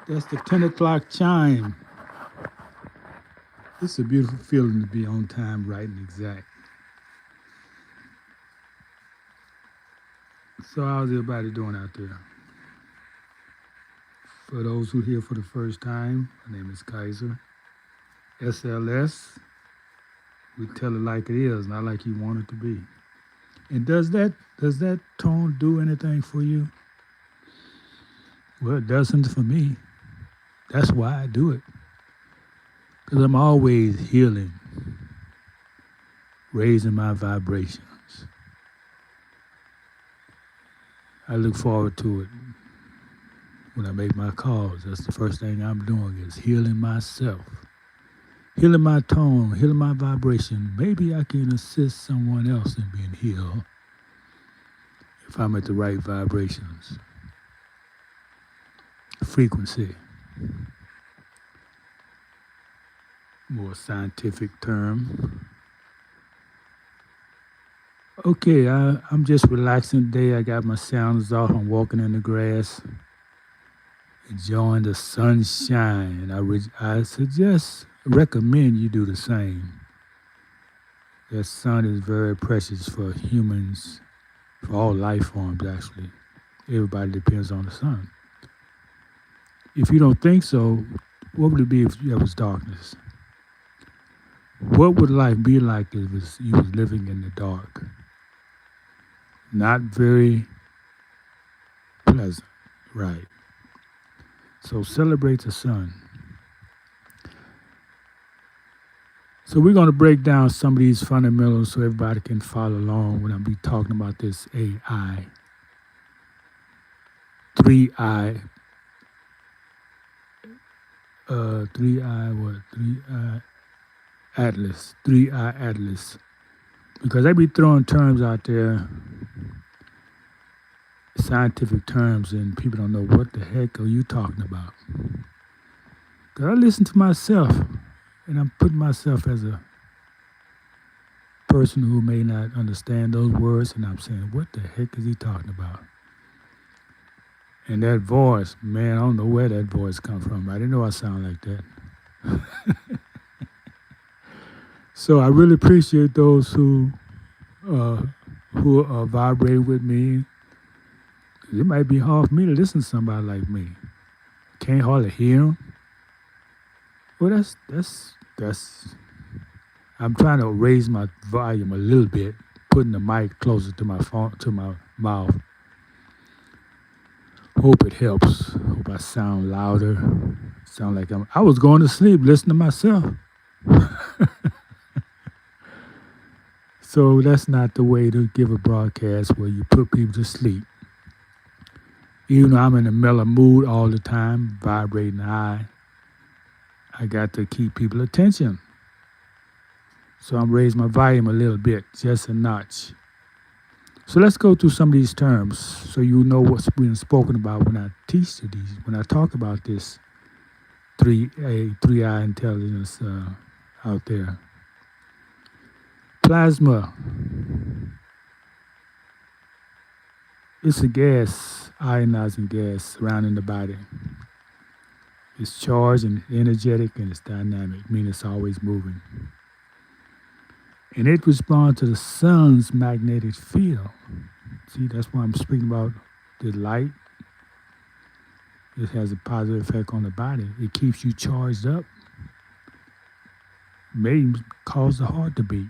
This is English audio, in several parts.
That's the 10 o'clock chime. It's a beautiful feeling to be on time, right and exact. So, how's everybody doing out there? For those who are here for the first time, my name is Kaiser. SLS, we tell it like it is, not like you want it to be. And does that tone do anything for you? Well, it doesn't for me. That's why I do it. Because I'm always healing, raising my vibrations. I look forward to it when I make my calls. That's the first thing I'm doing is healing myself, healing my tone, healing my vibration. Maybe I can assist someone else in being healed if I'm at the right vibrations, frequency, more scientific term. Okay, I'm just relaxing today. I got my sounds off. I'm walking in the grass, enjoying the sunshine. And I recommend you do the same. That sun is very precious for humans, for all life forms, actually. Everybody depends on the sun. If you don't think so, what would it be if there was darkness? What would life be like if you was living in the dark? Not very pleasant, right? So celebrate the sun. So we're going to break down some of these fundamentals so everybody can follow along when I be talking about this AI. 3I, 3I Atlas, 3I Atlas. Because they be throwing terms out there, scientific terms, and people don't know what the heck are you talking about. Because I listen to myself, and I'm putting myself as a person who may not understand those words, and I'm saying, what the heck is he talking about? And that voice, man, I don't know where that voice come from. I didn't know I sound like that. So I really appreciate those who vibrate with me. It might be hard for me to listen to somebody like me. Can't hardly hear them. Well, that's. I'm trying to raise my volume a little bit, putting the mic closer to my phone, to my mouth. Hope it helps. Hope I sound louder. Sound like I was going to sleep listening to myself. So that's not the way to give a broadcast where you put people to sleep. Even though I'm in a mellow mood all the time, vibrating high, I got to keep people's attention. So I'm raising my volume a little bit, just a notch. So let's go through some of these terms so you know what's being spoken about when I teach to these, when I talk about this 3I intelligence out there. Plasma. It's a gas, ionizing gas surrounding the body. It's charged and energetic and it's dynamic, meaning it's always moving. And it responds to the sun's magnetic field. See, that's why I'm speaking about the light. It has a positive effect on the body. It keeps you charged up. May cause the heart to beat.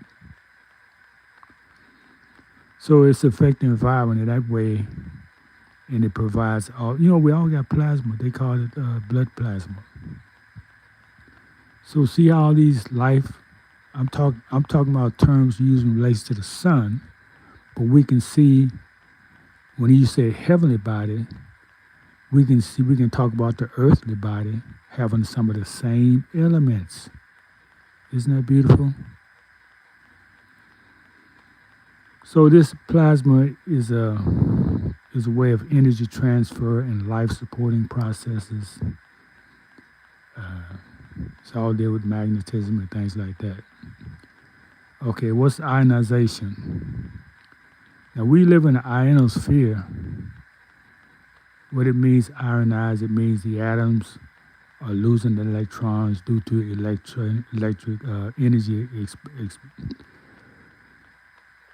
So it's affecting the environment in that way, and it provides all. We all got plasma. They call it blood plasma. So see how all these life. I'm talking about terms used in relation to the sun, but we can see when you say heavenly body, we can talk about the earthly body having some of the same elements. Isn't that beautiful? So this plasma is a way of energy transfer and life supporting processes. It's all deal with magnetism and things like that. Okay, what's ionization? Now we live in the ionosphere. What it means, ionize, it means the atoms are losing electrons due to electric energy.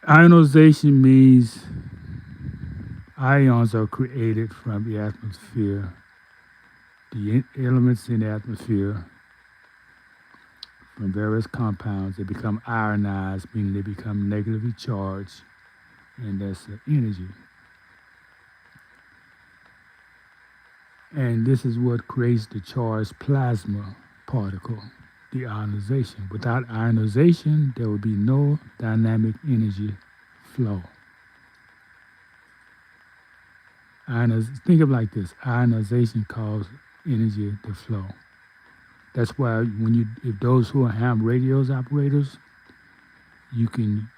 Ionization means ions are created from the atmosphere, the elements in the atmosphere from various compounds. They become ionized, meaning they become negatively charged, and that's the energy. And this is what creates the charged plasma particle, the ionization. Without ionization, there will be no dynamic energy flow. Think of it like this: ionization causes energy to flow. That's why if those who are ham radios operators, you can,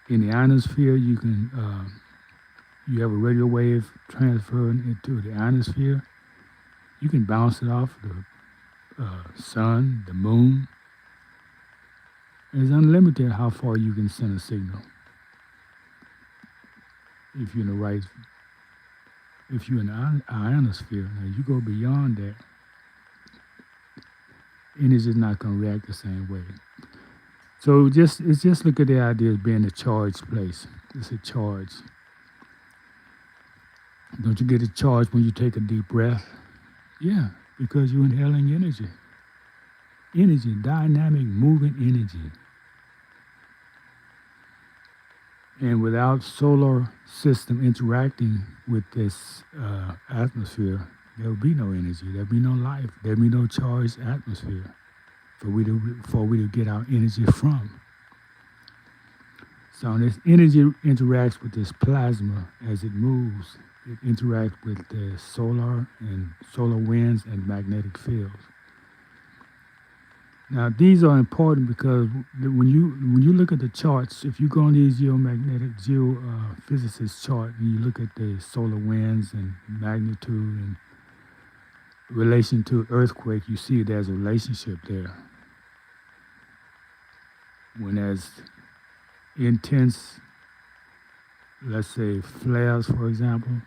in the ionosphere, you have a radio wave transferring into the ionosphere. You can bounce it off the sun, the moon. It's unlimited how far you can send a signal. If you're in the ionosphere, now you go beyond that, energy is not going to react the same way. So it's just look at the idea of being a charged place. It's a charge. Don't you get a charge when you take a deep breath? Yeah, because you're inhaling energy. Energy, dynamic, moving energy. And without solar system interacting with this atmosphere, there will be no energy. There will be no life. There will be no charged atmosphere for we to get our energy from. So this energy interacts with this plasma as it moves. It interacts with the solar winds and magnetic fields. Now these are important because when you look at the charts, if you go on these geophysicist chart and you look at the solar winds and magnitude and relation to earthquake, you see there's a relationship there. When there's intense, let's say flares, for example,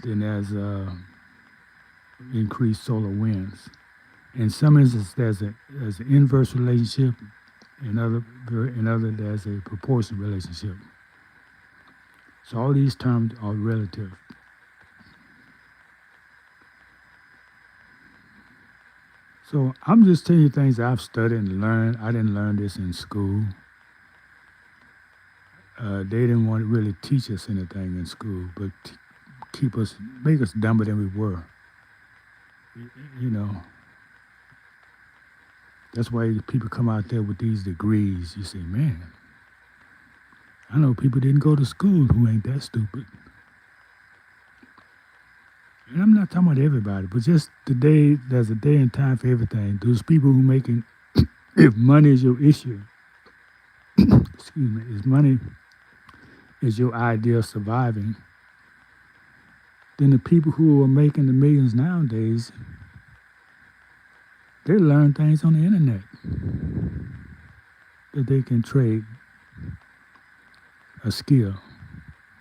then there's increased solar winds. In some instances, there's an inverse relationship. In other, there's a proportional relationship. So all these terms are relative. So I'm just telling you things I've studied and learned. I didn't learn this in school. They didn't want to really teach us anything in school, but make us dumber than we were. You know. That's why people come out there with these degrees. You say, man, I know people didn't go to school who ain't that stupid. And I'm not talking about everybody, but just today, there's a day and time for everything. Those people who making, if money is your issue, excuse me, if money is your idea of surviving, then the people who are making the millions nowadays, they learn things on the internet that they can trade a skill.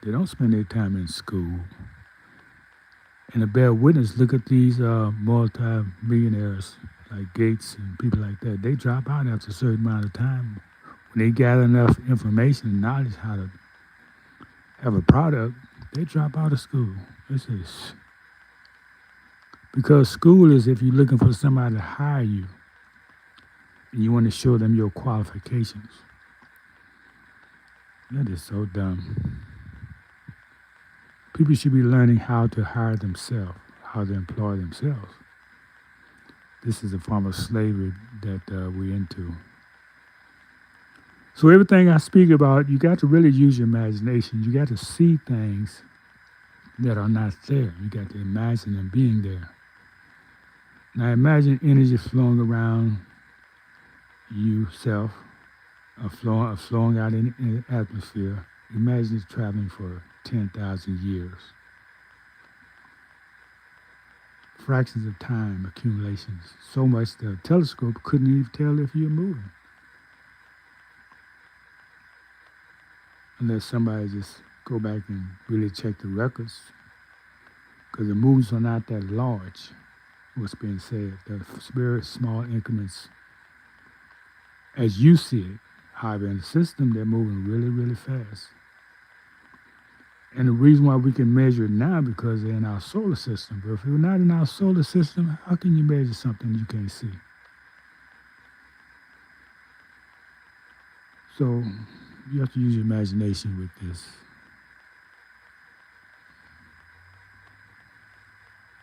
They don't spend their time in school. And to bear witness, look at these multi-millionaires like Gates and people like that. They drop out after a certain amount of time. When they gather enough information and knowledge how to have a product, they drop out of school. This is because school is if you're looking for somebody to hire you and you want to show them your qualifications. That is so dumb. People should be learning how to hire themselves, how to employ themselves. This is a form of slavery that we're into. So everything I speak about, you got to really use your imagination. You got to see things that are not there. You got to imagine them being there. Now imagine energy flowing around yourself, flowing out in the atmosphere. Imagine it traveling for 10,000 years. Fractions of time accumulations. So much the telescope couldn't even tell if you're moving. Unless somebody just go back and really check the records. Because the moons are not that large. what's being said. The very small increments as you see it. However, in the system, they're moving really, really fast. And the reason why we can measure it now because they're in our solar system. But if they're not in our solar system, how can you measure something you can't see? So you have to use your imagination with this.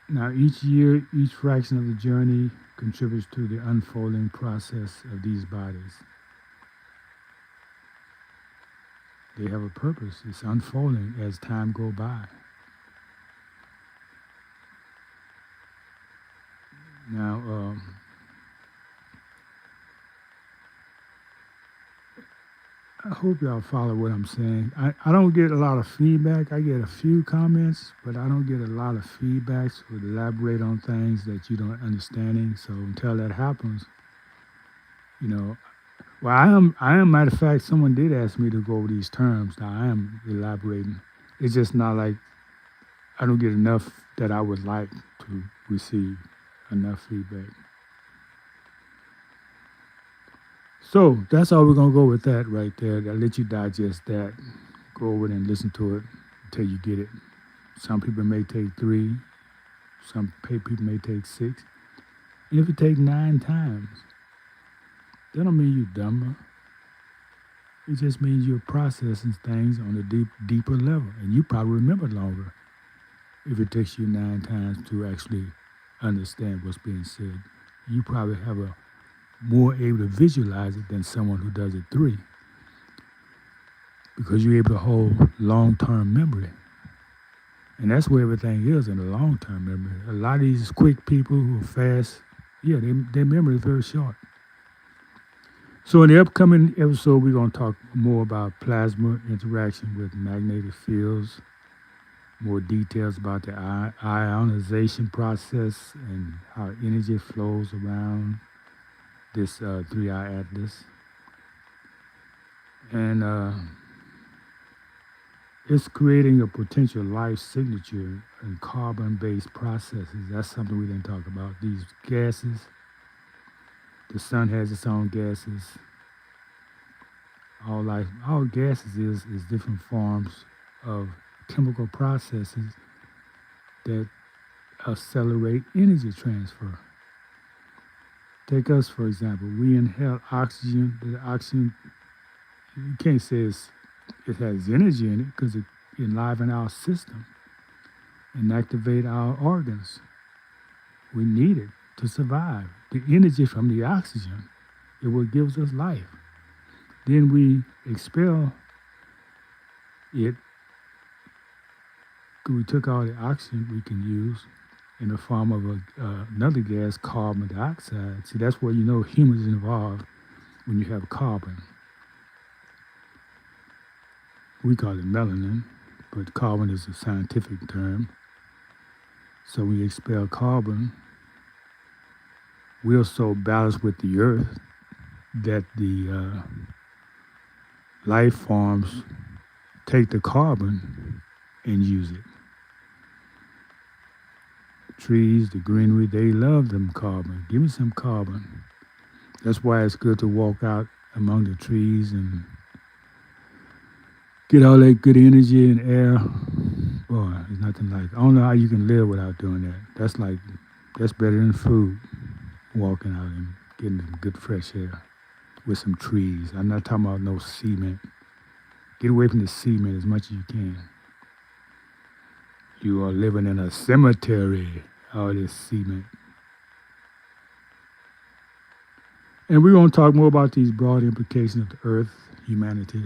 Now, each year, each fraction of the journey contributes to the unfolding process of these bodies. They have a purpose. It's unfolding as time goes by. Now, I hope y'all follow what I'm saying. I don't get a lot of feedback. I get a few comments, but I don't get a lot of feedbacks to elaborate on things that you don't understanding. So until that happens, you know, well, I am. Matter of fact, someone did ask me to go over these terms. Now I am elaborating. It's just not like I don't get enough that I would like to receive enough feedback. So that's all we're gonna go with that right there. I'll let you digest that. Go over it and listen to it until you get it. Some people may take 3, people may take 6. And if you take 9 times, that don't mean you're dumber. It just means you're processing things on a deeper level. And you probably remember longer if it takes you 9 times to actually understand what's being said. You probably have a more able to visualize it than someone who does it 3 because you're able to hold long-term memory. And that's where everything is in the long-term memory. A lot of these quick people who are fast, yeah, their memory is very short. So in the upcoming episode, we're going to talk more about plasma interaction with magnetic fields, more details about the ionization process and how energy flows around this 3-eye atlas. And it's creating a potential life signature in carbon-based processes. That's something we didn't talk about. These gases, the sun has its own gases. All gases is different forms of chemical processes that accelerate energy transfer. Take us, for example. We inhale oxygen. The oxygen, you can't say it has energy in it because it enlivens our system and activate our organs. We need it to survive. The energy from the oxygen is what gives us life. Then we expel it. We took all the oxygen we can use in the form of another gas, carbon dioxide. See, that's where you know humans involved when you have carbon. We call it melanin, but carbon is a scientific term. So we expel carbon. We're so balanced with the earth that the life forms take the carbon and use it. Trees, the greenery, they love them carbon. Give me some carbon. That's why it's good to walk out among the trees and get all that good energy and air. Boy, there's nothing like. I don't know how you can live without doing that. That's better than food. Walking out and getting some good fresh air with some trees. I'm not talking about no cement. Get away from the cement as much as you can. You are living in a cemetery, all this cement. And we're going to talk more about these broad implications of the earth, humanity,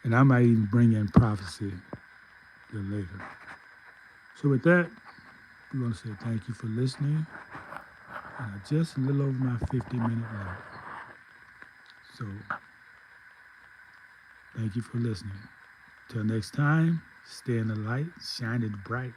and I might even bring in prophecy a little later. So with that, we're going to say thank you for listening. And I'm just a little over my 50-minute mark. So thank you for listening. Till next time, stay in the light, shine it bright.